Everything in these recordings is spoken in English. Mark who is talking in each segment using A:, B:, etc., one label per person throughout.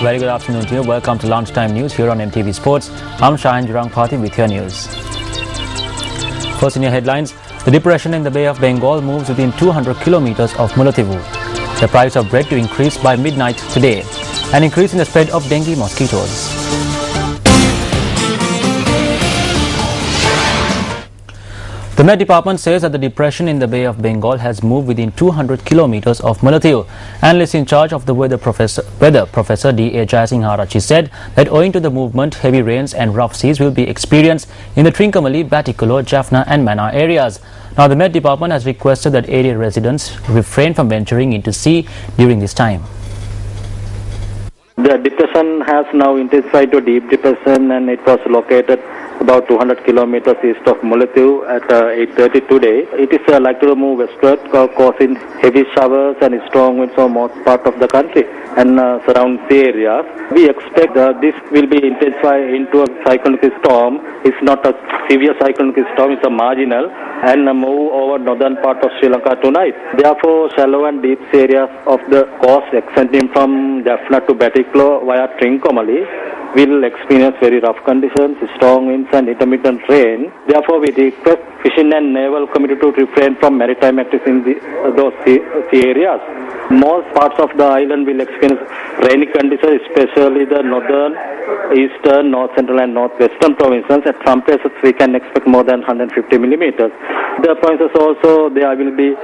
A: Very good afternoon to you. Welcome to Lunchtime News here on MTV Sports. I'm Shahan Jurangpati with your news. First in your headlines, the depression in the Bay of Bengal moves within 200 kilometers of Mullaitivu. The price of bread to increase by midnight today. An increase in the spread of dengue mosquitoes. The Met Department says that the depression in the Bay of Bengal has moved within 200 kilometers of Mullaitivu. Analyst in charge of the weather professor D.A. Jayasinghe said that owing to the movement, heavy rains and rough seas will be experienced in the Trincomalee, Batticaloa, Jaffna and Mannar areas. Now the Met Department has requested that area residents refrain from venturing into sea during this time.
B: The depression has now intensified to deep depression and it was located about 200 kilometers east of Mullaitivu at 8:30 today. It is likely to move westward, causing heavy showers and strong winds on most part of the country and surrounding areas. We expect this will be intensified into a cyclonic storm. It's not a severe cyclonic storm, it's a marginal and move over northern part of Sri Lanka tonight. Therefore, shallow and deep areas of the coast extending from Jaffna to Batticaloa via Trincomalee will experience very rough conditions, strong winds and intermittent rain. Therefore, we request fishing and naval community to refrain from maritime activities in those areas. Most parts of the island will experience rainy conditions, especially the northern, eastern, north central and northwestern provinces. At some places we can expect more than 150 millimeters. The provinces also there will be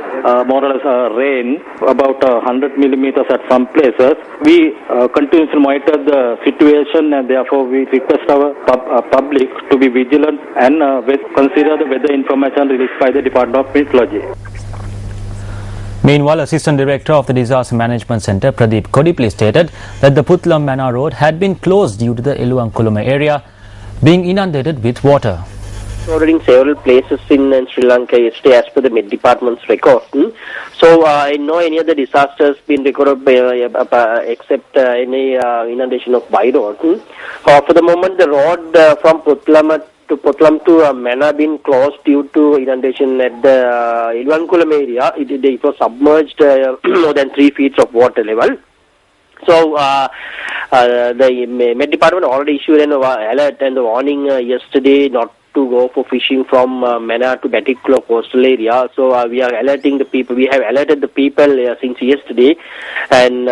B: more or less rain, about 100 millimeters at some places. We continue to monitor the situation and therefore we request our public to be vigilant and consider the weather information released by the Department of Meteorology.
A: Meanwhile, Assistant Director of the Disaster Management Centre, Pradeep Kodipli, stated that the Puttalam Mannar Road had been closed due to the Eluvankulama area being inundated with water.
C: In several places in Sri Lanka yesterday as per the Met Department's record. So I know any other disasters been recorded except any inundation of by road. For the moment, the road from Puttalam to Mannar been closed due to inundation at the Eluvankulam area. It was submerged more than 3 feet of water level. So the Met Department already issued an alert and warning yesterday not to go for fishing from Mannar to Batticaloa coastal area. So we are alerting the people. We have alerted the people since yesterday, and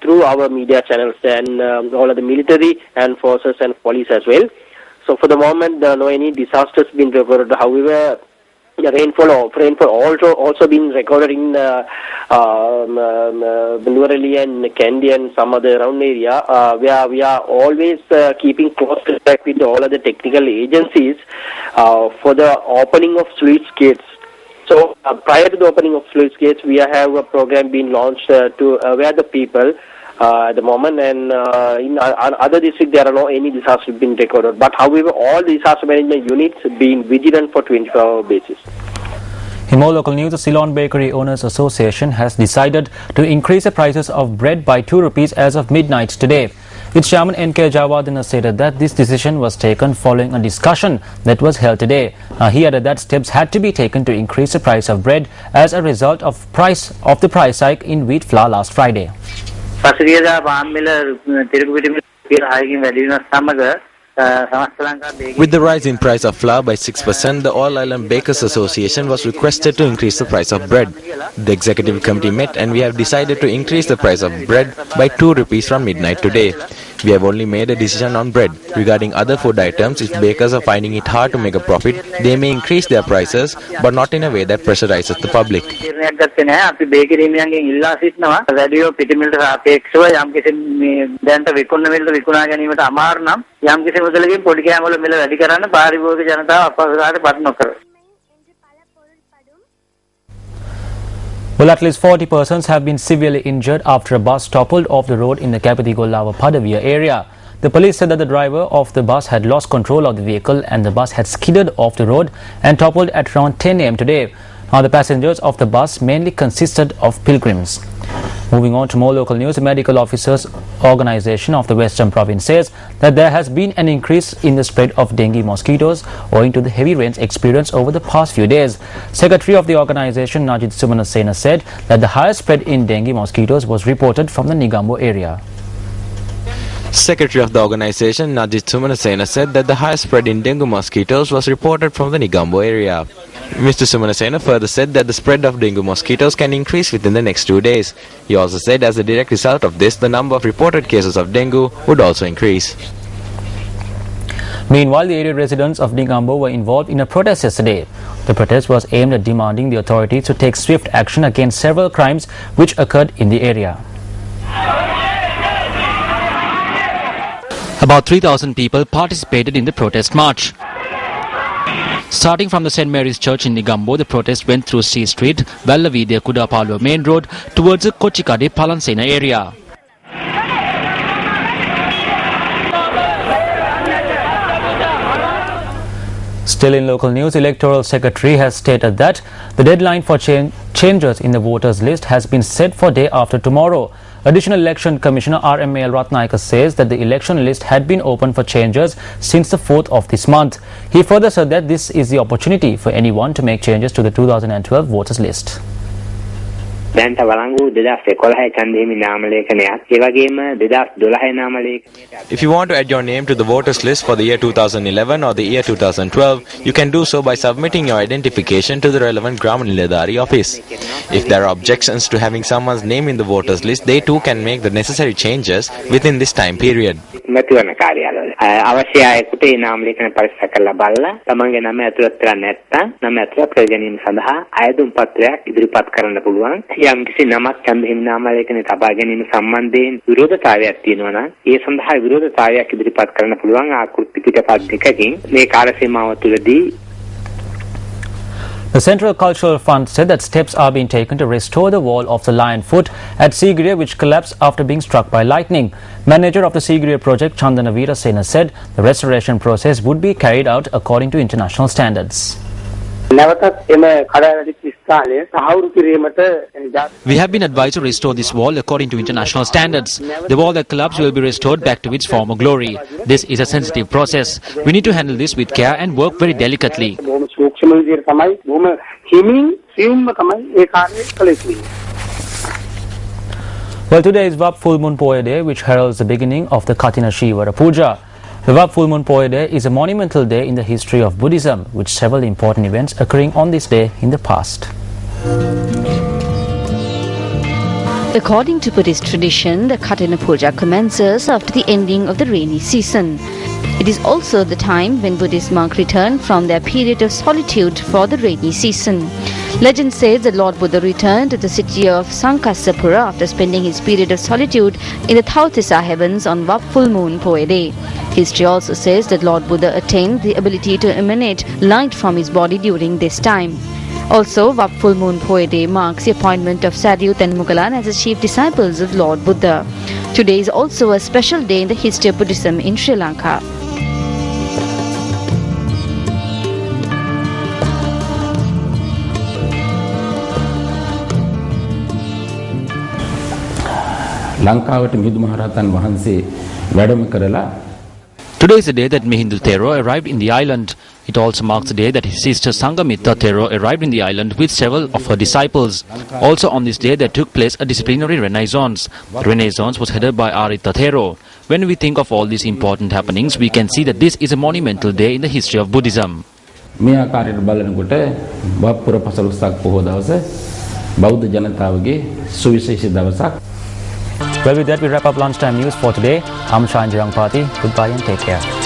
C: through our media channels and all of the military and forces and police as well. So for the moment, no any disasters been recorded. However, the rainfall also been recorded in Nuwara and Kandy and some other around area. We are always keeping close contact with all of the technical agencies for the opening of sluice gates. So prior to the opening of sluice gates, we have a program being launched to aware the people at the moment, and in other districts there are no any disasters been recorded. But however, all disaster management units being vigilant for 24-hour basis.
A: In more local news, the Ceylon Bakery Owners Association has decided to increase the prices of bread by 2 rupees as of midnight today. Its chairman N.K. Jawardena stated that this decision was taken following a discussion that was held today. He added that steps had to be taken to increase the price of bread as a result of the price hike in wheat flour last Friday.
D: With the rise in price of flour by 6%, the All Island Bakers Association was requested to increase the price of bread. The executive committee met and we have decided to increase the price of bread by 2 rupees from midnight today. We have only made a decision on bread. Regarding other food items, if bakers are finding it hard to make a profit, they may increase their prices, but not in a way that pressurizes the public.
A: Well, at least 40 persons have been severely injured after a bus toppled off the road in the Kapithigolawa Padavia area. The police said that the driver of the bus had lost control of the vehicle and the bus had skidded off the road and toppled at around 10 am today. Now, the passengers of the bus mainly consisted of pilgrims. Moving on to more local news, the Medical Officers Organization of the Western Province says that there has been an increase in the spread of dengue mosquitoes owing to the heavy rains experienced over the past few days. Secretary of the organization, Najit Sumanasena, said that the highest spread in dengue mosquitoes was reported from the Negombo area.
D: Secretary of the organization, Najit Sumanasena, said that the highest spread in dengue mosquitoes was reported from the Negombo area. Mr. Sumanasena further said that the spread of dengue mosquitoes can increase within the next 2 days. He also said as a direct result of this, the number of reported cases of dengue would also increase.
A: Meanwhile, the area residents of Negombo were involved in a protest yesterday. The protest was aimed at demanding the authorities to take swift action against several crimes which occurred in the area. About 3,000 people participated in the protest march. Starting from the St. Mary's Church in Negombo, the protest went through C Street, Vallavidya Kudapalua Main Road towards the Kochikade Palansena area. Still in local news, Electoral Secretary has stated that the deadline for changes in the voters list has been set for day after tomorrow. Additional Election Commissioner RMAL Ratnayaka says that the election list had been open for changes since the 4th of this month. He further said that this is the opportunity for anyone to make changes to the 2012 voters list.
E: දැන්ට වළංගු 2011 ඡන්දහිමි නාම ලේඛනයත් ඒ වගේම 2012 නාම ලේඛනයට
D: If you want to add your name to the voters list for the year 2011 or the year 2012, you can do so by submitting your identification to the relevant Grama Niladhari office. If there are objections to having someone's name in the voters list, they too can make the necessary changes within this time period.
E: මැතිවරණ කාර්යාලවල අවශ්‍ය අයෙකුට ඒ නාම ලේඛන පරීක්ෂා කරලා බලලා තමන්ගේ නම ඇතුළත් කරලා නැත්නම් නම ඇතුළත් කර ගැනීම සඳහා අයදුම් පත්‍රයක් ඉදිරිපත් කරන්න පුළුවන්. යම්කිසි නමක් ඡන්දහිමි නාම ලේඛනයේ තබා ගැනීම සම්බන්ධයෙන් විරෝධතාවයක් තියෙනවා නම් ඒ සඳහා විරෝධතාවයක් ඉදිරිපත් කරන්න පුළුවන් ආකෘති පිටපත් දෙකකින් මේ කාල සීමාව තුළදී.
A: The Central Cultural Fund said that steps are being taken to restore the wall of the Lion Foot at Sigiriya, which collapsed after being struck by lightning. Manager of the Sigiriya project, Chandana Veerasena, said the restoration process would be carried out according to international standards. We have been advised to restore this wall according to international standards. The wall that collapsed will be restored back to its former glory. This is a sensitive process. We need to handle this with care and work very delicately. Well, today is Vap Full Moon Poya Day, which heralds the beginning of the Kathina Shivara Puja. The Vap Full Moon Poya Day is a monumental day in the history of Buddhism, with several important events occurring on this day in the past.
F: According to Buddhist tradition, the Kathina Puja commences after the ending of the rainy season. It is also the time when Buddhist monks return from their period of solitude for the rainy season. Legend says that Lord Buddha returned to the city of Sankasapura after spending his period of solitude in the Tautisa heavens on Vap Full Moon Poya Day. History also says that Lord Buddha attained the ability to emanate light from his body during this time. Also, Vap Full Moon Poya Day marks the appointment of Saryut and Mugalan as the chief disciples of Lord Buddha. Today is also a special day in the history of Buddhism in Sri Lanka.
G: ලංකාවට මිහිඳු මහරහතන් වහන්සේ වැඩම කරලා
A: Today is the day that Mihindu Thero arrived in the island. It also marks the day that his sister Sanghamitta Thero arrived in the island with several of her disciples. Also on this day there took place a disciplinary renaissance. The renaissance was headed by Arita Thero. When we think of all these important happenings, we can see that this is a monumental day in the history of Buddhism.
G: මේ ආකාරයට බලනකොට වප්පුර පසළොස්වක පොහොය දවස බෞද්ධ ජනතාවගේ සුවිශේෂී දවසක්.
A: Well, with that, we wrap up lunchtime news for today. I'm Shanjirang Pati. Goodbye and take care.